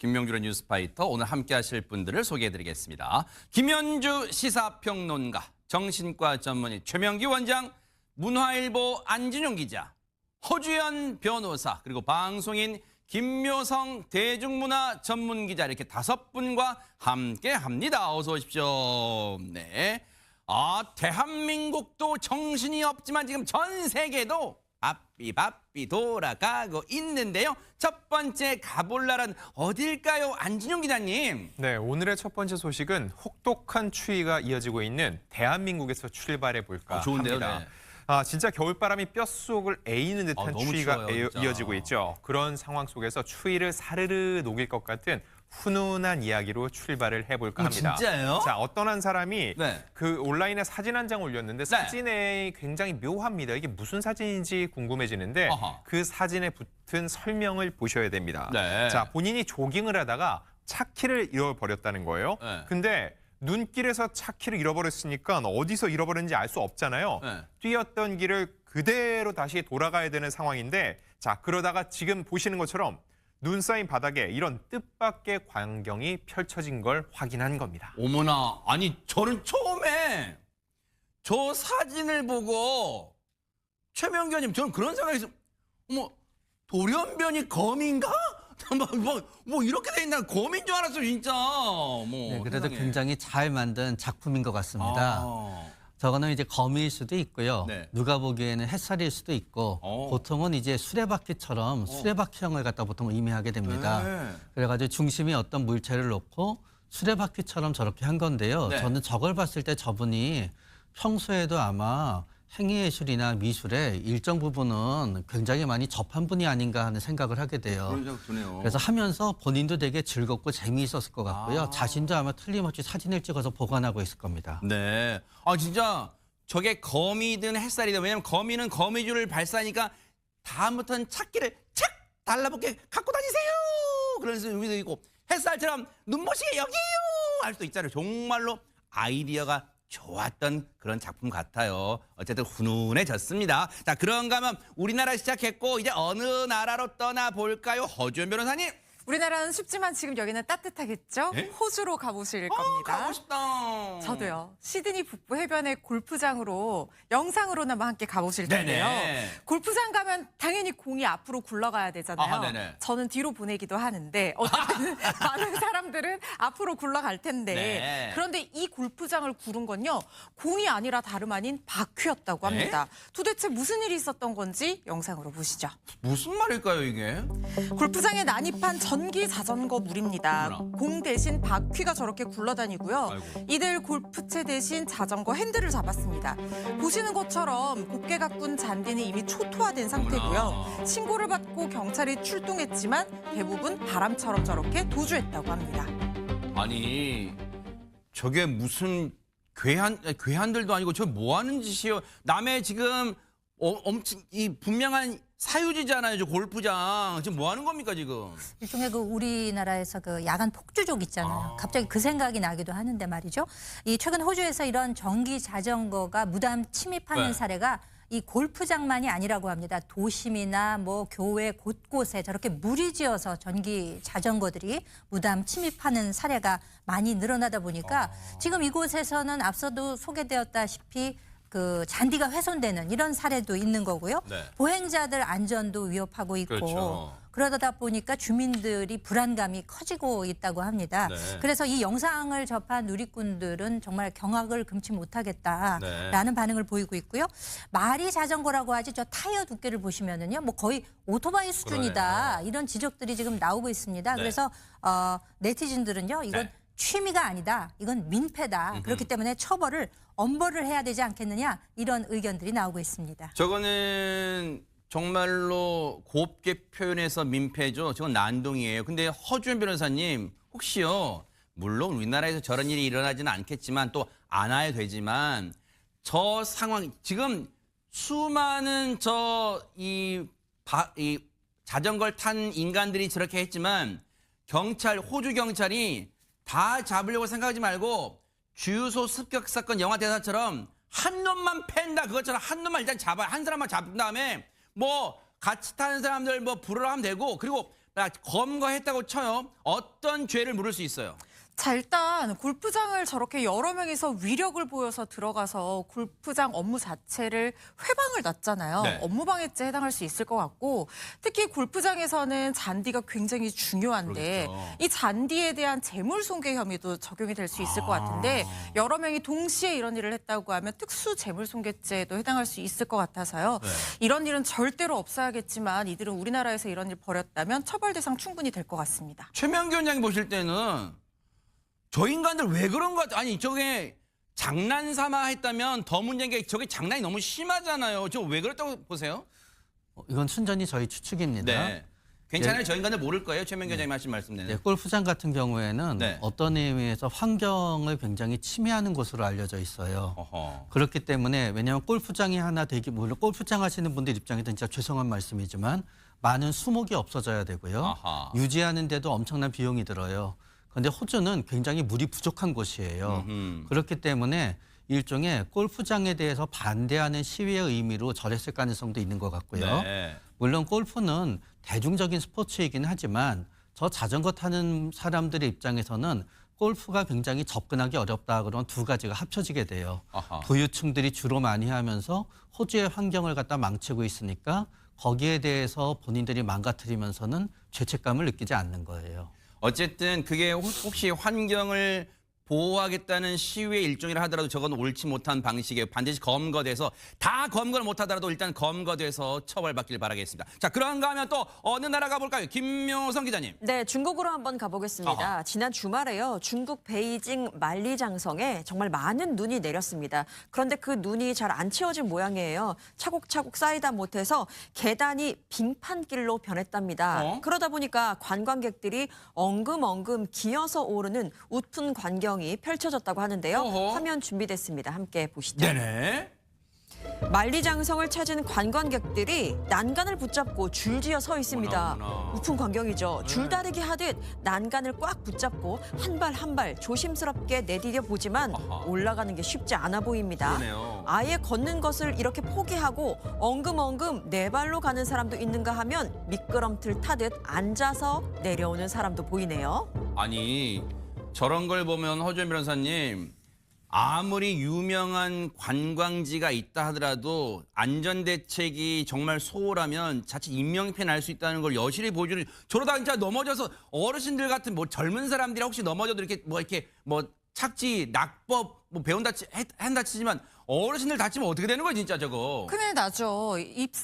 김명주의 뉴스파이터 오늘 함께 하실 분들을 소개해드리겠습니다. 김현주 시사평론가, 정신과 전문의 최명기 원장, 문화일보 안진용 기자, 허주연 변호사, 그리고 방송인 김묘성 대중문화 전문기자, 이렇게 5분과 함께합니다. 어서 오십시오. 네. 대한민국도 정신이 없지만 지금 전 세계도 바삐 돌아가고 있는데요. 첫 번째 가볼 나라는 어딜까요? 안진용 기자님. 네, 오늘의 첫 번째 소식은 혹독한 추위가 이어지고 있는 대한민국에서 출발해 볼까 좋은데요, 합니다. 네. 진짜 겨울바람이 뼛속을 에이는 듯한 너무 추위가 추워요, 진짜. 이어지고 있죠. 그런 상황 속에서 추위를 사르르 녹일 것 같은 훈훈한 이야기로 출발을 해볼까 합니다. 진짜요? 자, 어떤 한 사람이 네. 그 온라인에 사진 한 장 올렸는데 사진에 굉장히 묘합니다. 이게 무슨 사진인지 궁금해지는데 아하. 그 사진에 붙은 설명을 보셔야 됩니다. 네. 자, 본인이 조깅을 하다가 차키를 잃어버렸다는 거예요. 네. 근데 눈길에서 차키를 잃어버렸으니까 어디서 잃어버렸는지 알 수 없잖아요. 네. 뛰었던 길을 그대로 다시 돌아가야 되는 상황인데, 자, 그러다가 지금 보시는 것처럼 눈 쌓인 바닥에 이런 뜻밖의 광경이 펼쳐진 걸 확인한 겁니다. 어머나, 아니 저는 처음에 저 사진을 보고 최명규님, 저는 그런 생각이 있어요. 어머, 돌연변이 검인가? 뭐 이렇게 돼 있나? 검인 줄 알았어요, 진짜. 네, 그래도 세상에. 굉장히 잘 만든 작품인 것 같습니다. 아, 저거는 이제 거미일 수도 있고요. 네. 누가 보기에는 햇살일 수도 있고, 보통은 이제 수레바퀴처럼 수레바퀴형을 갖다 보통 의미하게 됩니다. 네. 그래가지고 중심에 어떤 물체를 놓고 수레바퀴처럼 저렇게 한 건데요. 네. 저는 저걸 봤을 때 저분이 평소에도 아마 행위예술이나 미술의 일정 부분은 굉장히 많이 접한 분이 아닌가 하는 생각을 하게 돼요. 그런 생각 드네요. 그래서 하면서 본인도 되게 즐겁고 재미있었을 것 같고요. 아. 자신도 아마 틀림없이 사진을 찍어서 보관하고 있을 겁니다. 네. 진짜 저게 거미든 햇살이든, 왜냐면 거미는 거미줄을 발사하니까 다음부터는 차키를 착 달라붙게 갖고 다니세요. 그런 의미도 있고, 햇살처럼 눈부시게 여기요 할 수도 있잖아요. 정말로 아이디어가 좋았던 그런 작품 같아요. 어쨌든 훈훈해졌습니다. 자, 그런가 하면 우리나라 시작했고 이제 어느 나라로 떠나볼까요? 허주연 변호사님. 우리나라는 춥지만 지금 여기는 따뜻하겠죠? 네? 호주로 가보실 겁니다. 가고 싶다. 저도요. 시드니 북부 해변의 골프장으로 영상으로나마 함께 가보실 텐데요. 네네. 골프장 가면 당연히 공이 앞으로 굴러가야 되잖아요. 아하, 네네. 저는 뒤로 보내기도 하는데 어쨌든 많은 사람들은 앞으로 굴러갈 텐데 네. 그런데 이 골프장을 구른 건요. 공이 아니라 다름 아닌 바퀴였다고 합니다. 도대체 무슨 일이 있었던 건지 영상으로 보시죠. 무슨 말일까요, 이게? 골프장에 난입한 전기 자전거 물입니다. 어머나. 공 대신 바퀴가 저렇게 굴러다니고요. 아이고. 이들 골프채 대신 자전거 핸들을 잡았습니다. 보시는 것처럼 곱게 가꾼 잔디는 이미 초토화된 상태고요. 어머나. 신고를 받고 경찰이 출동했지만 대부분 바람처럼 저렇게 도주했다고 합니다. 아니, 저게 무슨 괴한들도 아니고 저 뭐 하는 짓이에요? 남의 지금 엄청 이 분명한 사유지잖아요, 저 골프장. 지금 뭐 하는 겁니까, 지금? 일종의 그 우리나라에서 그 야간 폭주족 있잖아요. 갑자기 그 생각이 나기도 하는데 말이죠. 이 최근 호주에서 이런 전기 자전거가 무단 침입하는 네. 사례가 이 골프장만이 아니라고 합니다. 도심이나 뭐 교외 곳곳에 저렇게 무리지어서 전기 자전거들이 무단 침입하는 사례가 많이 늘어나다 보니까 지금 이곳에서는 앞서도 소개되었다시피 그 잔디가 훼손되는 이런 사례도 있는 거고요. 네. 보행자들 안전도 위협하고 있고 그렇죠. 그러다 보니까 주민들이 불안감이 커지고 있다고 합니다. 네. 그래서 이 영상을 접한 누리꾼들은 정말 경악을 금치 못하겠다라는 네. 반응을 보이고 있고요. 말이 자전거라고 하지 저 타이어 두께를 보시면은요, 뭐 거의 오토바이 수준이다 그러네요. 이런 지적들이 지금 나오고 있습니다. 네. 그래서 네티즌들은 이건 네. 취미가 아니다. 이건 민폐다. 그렇기 때문에 처벌을 엄벌을 해야 되지 않겠느냐 이런 의견들이 나오고 있습니다. 저거는 정말로 곱게 표현해서 민폐죠. 저건 난동이에요. 근데 허주연 변호사님, 혹시요, 물론 우리나라에서 저런 일이 일어나지는 않겠지만 또 안 와야 되지만 저 상황, 지금 수많은 이 자전거를 탄 인간들이 저렇게 했지만 호주 경찰이 다 잡으려고 생각하지 말고 주유소 습격 사건 영화 대사처럼 한 놈만 팬다, 그것처럼 한 놈만 일단 한 사람만 잡은 다음에 뭐 같이 타는 사람들 뭐 부르러 하면 되고, 그리고 검거했다고 쳐요. 어떤 죄를 물을 수 있어요? 자, 일단 골프장을 저렇게 여러 명이서 위력을 보여서 들어가서 골프장 업무 자체를 회방을 놨잖아요. 네. 업무방해죄에 해당할 수 있을 것 같고, 특히 골프장에서는 잔디가 굉장히 중요한데 그러겠죠. 이 잔디에 대한 재물손괴 혐의도 적용이 될 수 있을 것 같은데, 여러 명이 동시에 이런 일을 했다고 하면 특수 재물손괴죄에도 해당할 수 있을 것 같아서요. 네. 이런 일은 절대로 없어야겠지만 이들은 우리나라에서 이런 일 벌였다면 처벌 대상 충분히 될 것 같습니다. 최명기 원장이 보실 때는 저 인간들 왜 그런 것 같아? 아니 저게 장난삼아 했다면 더 문제인 게 저게 장난이 너무 심하잖아요. 저 왜 그랬다고 보세요? 이건 순전히 저희 추측입니다. 네. 괜찮아요. 저 인간들 모를 거예요. 최명기 원장님 하신 말씀 내내. 네, 골프장 같은 경우에는 네. 어떤 의미에서 환경을 굉장히 침해하는 곳으로 알려져 있어요. 어허. 그렇기 때문에 왜냐하면 골프장이 하나 되기 물론 골프장 하시는 분들 입장에서 진짜 죄송한 말씀이지만 많은 수목이 없어져야 되고요. 아하. 유지하는 데도 엄청난 비용이 들어요. 그런데 호주는 굉장히 물이 부족한 곳이에요. 그렇기 때문에 일종의 골프장에 대해서 반대하는 시위의 의미로 저랬을 가능성도 있는 것 같고요. 네. 물론 골프는 대중적인 스포츠이긴 하지만 저 자전거 타는 사람들의 입장에서는 골프가 굉장히 접근하기 어렵다 그런 두 가지가 합쳐지게 돼요. 아하. 부유층들이 주로 많이 하면서 호주의 환경을 갖다 망치고 있으니까 거기에 대해서 본인들이 망가뜨리면서는 죄책감을 느끼지 않는 거예요. 어쨌든 그게 혹시 환경을 보호하겠다는 시위의 일종이라 하더라도 저건 옳지 못한 방식이에요. 반드시 검거돼서 다 검거를 못하더라도 일단 검거돼서 처벌받길 바라겠습니다. 자, 그런가 하면 또 어느 나라 가볼까요? 김묘성 기자님. 네, 중국으로 한번 가보겠습니다. 아하. 지난 주말에요. 중국 베이징 만리장성에 정말 많은 눈이 내렸습니다. 그런데 그 눈이 잘 안 치워진 모양이에요. 차곡차곡 쌓이다 못해서 계단이 빙판길로 변했답니다. 그러다 보니까 관광객들이 엉금엉금 기어서 오르는 웃픈 광경이 펼쳐졌다고 하는데요. 어허. 화면 준비됐습니다. 함께 보시죠. 네네. 만리장성을 찾은 관광객들이 난간을 붙잡고 줄지어 서 있습니다. 어머나. 우픈 광경이죠. 줄다리기 하듯 난간을 꽉 붙잡고 한 발 한 발 조심스럽게 내디뎌 보지만 아하. 올라가는 게 쉽지 않아 보입니다. 그러네요. 아예 걷는 것을 이렇게 포기하고 엉금엉금 네 발로 가는 사람도 있는가 하면 미끄럼틀 타듯 앉아서 내려오는 사람도 보이네요. 아니 저런 걸 보면 허주현 변호사님 아무리 유명한 관광지가 있다 하더라도 안전대책이 정말 소홀하면 자칫 인명피해 날 수 있다는 걸 여실히 보여주는 저러다 진짜 넘어져서 어르신들 같은 뭐 젊은 사람들이 혹시 넘어져도 이렇게 착지 낙법 한다 치지만 어르신들 다치면 어떻게 되는 거야 진짜 저거. 큰일 나죠.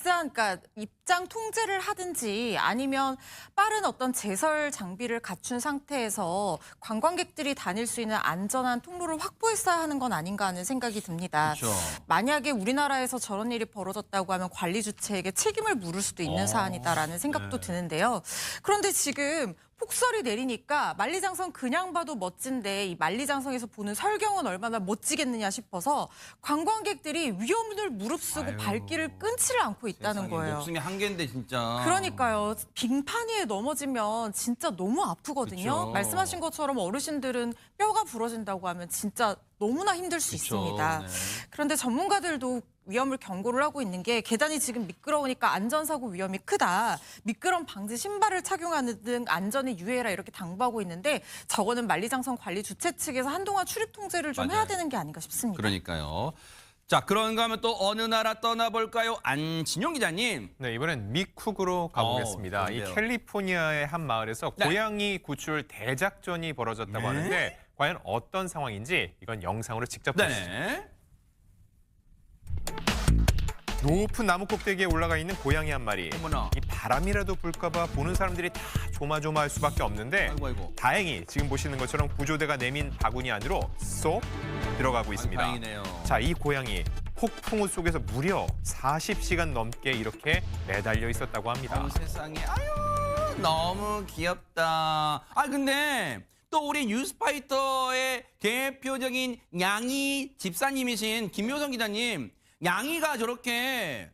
그러니까 입장 통제를 하든지 아니면 빠른 어떤 제설 장비를 갖춘 상태에서 관광객들이 다닐 수 있는 안전한 통로를 확보했어야 하는 건 아닌가 하는 생각이 듭니다. 그렇죠. 만약에 우리나라에서 저런 일이 벌어졌다고 하면 관리 주체에게 책임을 물을 수도 있는 사안이다라는 생각도 드는데요. 그런데 지금 폭설이 내리니까 만리장성 그냥 봐도 멋진데 이 만리장성에서 보는 설경은 얼마나 멋지겠느냐 싶어서 관광객들이 위험을 무릅쓰고 아유, 발길을 끊지를 않고 있다는 세상에, 거예요. 목숨이 한 개인데 진짜. 그러니까요. 빙판 위에 넘어지면 진짜 너무 아프거든요. 그쵸. 말씀하신 것처럼 어르신들은 뼈가 부러진다고 하면 진짜 너무나 힘들 수 그쵸. 있습니다. 네. 그런데 전문가들도 위험을 경고를 하고 있는 게 계단이 지금 미끄러우니까 안전사고 위험이 크다. 미끄럼 방지 신발을 착용하는 등 안전에 유의해라 이렇게 당부하고 있는데 저거는 만리장성 관리 주체 측에서 한동안 출입 통제를 좀 맞아요. 해야 되는 게 아닌가 싶습니다. 그러니까요. 자, 그런가 하면 또 어느 나라 떠나볼까요? 안진용 기자님. 네, 이번엔 미쿡으로 가보겠습니다. 이 좋은데요. 캘리포니아의 한 마을에서 네. 고양이 구출 대작전이 벌어졌다고 네. 하는데 과연 어떤 상황인지 이건 영상으로 직접 보시죠. 네. 높은 나무 꼭대기에 올라가 있는 고양이 한 마리. 어머나. 이 바람이라도 불까 봐 보는 사람들이 다 조마조마할 수밖에 없는데 아이고. 다행히 지금 보시는 것처럼 구조대가 내민 바구니 안으로 쏙 들어가고 있습니다. 다행이네요. 자, 이 고양이 폭풍우 속에서 무려 40시간 넘게 이렇게 매달려 있었다고 합니다. 어머 세상에. 아유, 너무 귀엽다. 아, 근데 또 우리 뉴스파이터의 대표적인 양이 집사님이신 김효성 기자님. 양이가 저렇게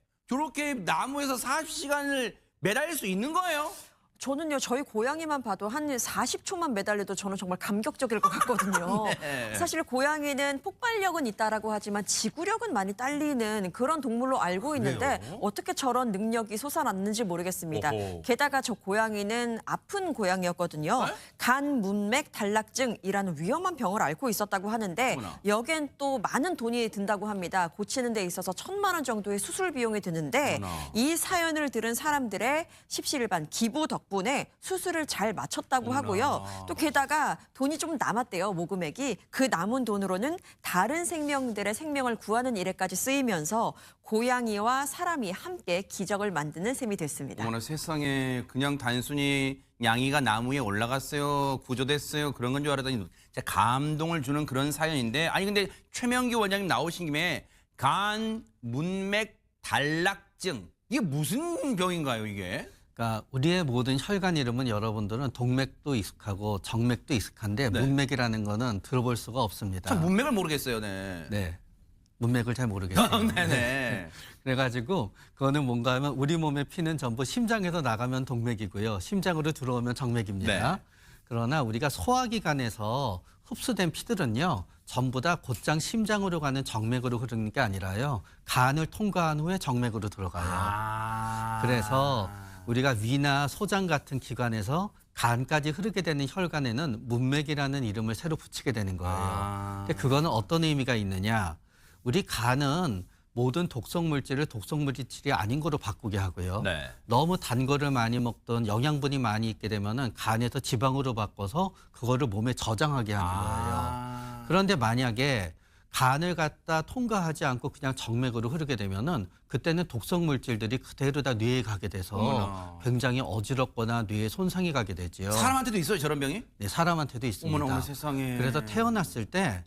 나무에서 40시간을 매달릴 수 있는 거예요? 저는요, 저희 고양이만 봐도 한 40초만 매달려도 저는 정말 감격적일 것 같거든요. 네. 사실 고양이는 폭발력은 있다라고 하지만 지구력은 많이 딸리는 그런 동물로 알고 있는데 그래요? 어떻게 저런 능력이 솟아났는지 모르겠습니다. 오호. 게다가 저 고양이는 아픈 고양이였거든요. 네? 간 문맥 단락증이라는 위험한 병을 앓고 있었다고 하는데 어머나. 여기엔 또 많은 돈이 든다고 합니다. 고치는 데 있어서 1,000만 원 정도의 수술 비용이 드는데 어머나. 이 사연을 들은 사람들의 십시일반 기부 덕분에 수술을 잘 마쳤다고 어머나. 하고요. 또 게다가 돈이 좀 남았대요, 모금액이. 그 남은 돈으로는 다른 생명들의 생명을 구하는 일에까지 쓰이면서 고양이와 사람이 함께 기적을 만드는 셈이 됐습니다. 어머나 세상에 그냥 단순히 양이가 나무 위에 올라갔어요. 구조됐어요. 그런 건 줄 알았더니 진짜 감동을 주는 그런 사연인데 아니 근데 최명기 원장님 나오신 김에 간 문맥 단락증 이게 무슨 병인가요 이게? 그러니까 우리의 모든 혈관 이름은 여러분들은 동맥도 익숙하고 정맥도 익숙한데 네. 문맥이라는 거는 들어볼 수가 없습니다. 참 문맥을 모르겠어요. 네. 네. 문맥을 잘 모르겠어요. 네네. 그래가지고 그거는 뭔가 하면 우리 몸의 피는 전부 심장에서 나가면 동맥이고요. 심장으로 들어오면 정맥입니다. 네. 그러나 우리가 소화기관에서 흡수된 피들은요. 전부 다 곧장 심장으로 가는 정맥으로 흐르는 게 아니라요. 간을 통과한 후에 정맥으로 들어가요. 아. 그래서 우리가 위나 소장 같은 기관에서 간까지 흐르게 되는 혈관에는 문맥이라는 이름을 새로 붙이게 되는 거예요. 아. 근데 그거는 어떤 의미가 있느냐? 우리 간은 모든 독성 물질을 독성 물질이 아닌 거로 바꾸게 하고요. 네. 너무 단 거를 많이 먹던 영양분이 많이 있게 되면은 간에서 지방으로 바꿔서 그거를 몸에 저장하게 하는 거예요. 그런데 만약에 간을 갖다 통과하지 않고 그냥 정맥으로 흐르게 되면은 그때는 독성 물질들이 그대로 다 뇌에 가게 돼서 어머나. 굉장히 어지럽거나 뇌에 손상이 가게 되지요. 사람한테도 있어요 저런 병이? 네, 사람한테도 있습니다. 어머나 어머 세상에. 그래서 태어났을 때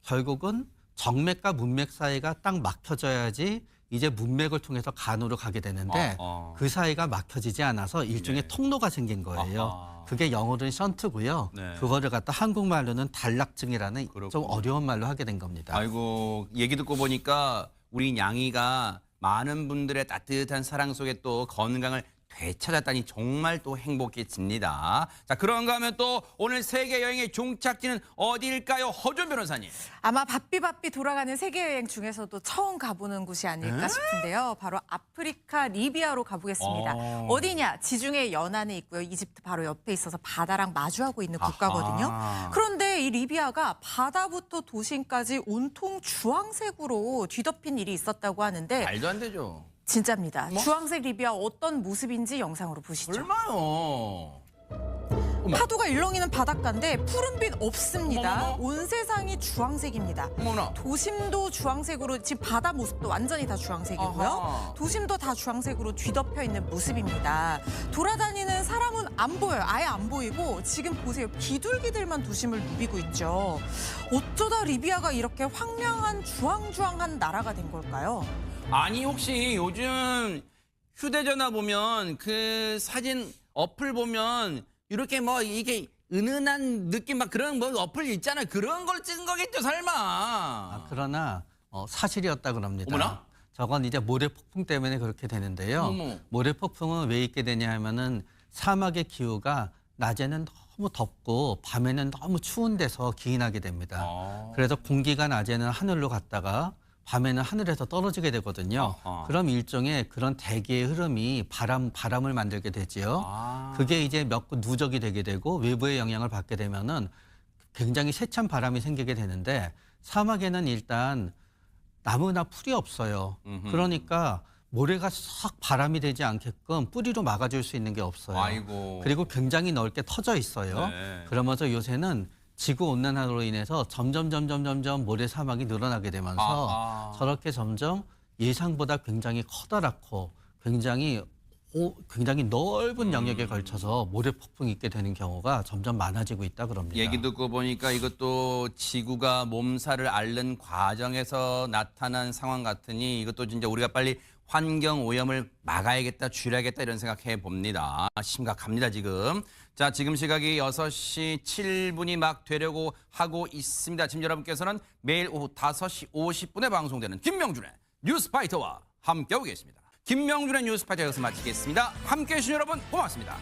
결국은 정맥과 문맥 사이가 딱 막혀져야지 이제 문맥을 통해서 간으로 가게 되는데 그 사이가 막혀지지 않아서 일종의 네. 통로가 생긴 거예요. 아하. 그게 영어로는 션트고요. 네. 그거를 갖다 한국말로는 단락증이라는 좀 그렇군요. 어려운 말로 하게 된 겁니다. 아이고 얘기 듣고 보니까 우리 양이가 많은 분들의 따뜻한 사랑 속에 또 건강을 되찾았다니 정말 또 행복해집니다. 자 그런가 하면 또 오늘 세계 여행의 종착지는 어디일까요? 허준 변호사님. 아마 바삐 돌아가는 세계 여행 중에서도 처음 가보는 곳이 아닐까 싶은데요. 바로 아프리카 리비아로 가보겠습니다. 어디냐? 지중해 연안에 있고요. 이집트 바로 옆에 있어서 바다랑 마주하고 있는 국가거든요. 아하. 그런데 이 리비아가 바다부터 도심까지 온통 주황색으로 뒤덮인 일이 있었다고 하는데 말도 안 되죠. 진짜입니다. 뭐? 주황색 리비아 어떤 모습인지 영상으로 보시죠. 얼마요? 파도가 일렁이는 바닷가인데 푸른빛 없습니다. 어머머. 온 세상이 주황색입니다. 어머나. 도심도 주황색으로 지금 바다 모습도 완전히 다 주황색이고요. 아하. 도심도 다 주황색으로 뒤덮여 있는 모습입니다. 돌아다니는 사람은 안 보여요. 아예 안 보이고 지금 보세요. 비둘기들만 도심을 누비고 있죠. 어쩌다 리비아가 이렇게 황량한 주황주황한 나라가 된 걸까요? 아니 혹시 요즘 휴대전화 보면 그 사진 어플 보면 이렇게 뭐 이게 은은한 느낌 막 그런 뭐 어플 있잖아요. 그런 걸 찍은 거겠죠 설마. 그러나 사실이었다 그럽니다. 어머나? 저건 이제 모래 폭풍 때문에 그렇게 되는데요. 어머. 모래 폭풍은 왜 있게 되냐 하면은 사막의 기후가 낮에는 너무 덥고 밤에는 너무 추운 데서 기인하게 됩니다. 아. 그래서 공기가 낮에는 하늘로 갔다가 밤에는 하늘에서 떨어지게 되거든요. 아하. 그럼 일종의 그런 대기의 흐름이 바람을 만들게 되지요. 아. 그게 이제 몇 번 누적이 되게 되고 외부의 영향을 받게 되면은 굉장히 세찬 바람이 생기게 되는데 사막에는 일단 나무나 풀이 없어요. 음흠. 그러니까 모래가 싹 바람이 되지 않게끔 뿌리로 막아줄 수 있는 게 없어요. 아이고. 그리고 굉장히 넓게 터져 있어요. 네. 그러면서 요새는 지구 온난화로 인해서 점점 모래 사막이 늘어나게 되면서 아하. 저렇게 점점 예상보다 굉장히 커다랗고 굉장히 넓은 영역에 걸쳐서 모래 폭풍이 있게 되는 경우가 점점 많아지고 있다 그럽니다. 얘기 듣고 보니까 이것도 지구가 몸살을 앓는 과정에서 나타난 상황 같으니 이것도 진짜 우리가 빨리 환경 오염을 막아야겠다, 줄여야겠다 이런 생각해 봅니다. 심각합니다 지금. 자 지금 시각이 6시 7분이 막 되려고 하고 있습니다. 지금 여러분께서는 매일 오후 5시 50분에 방송되는 김명준의 뉴스파이터와 함께하고 계십니다. 김명준의 뉴스파이터 여기서 마치겠습니다. 함께해 주신 여러분 고맙습니다.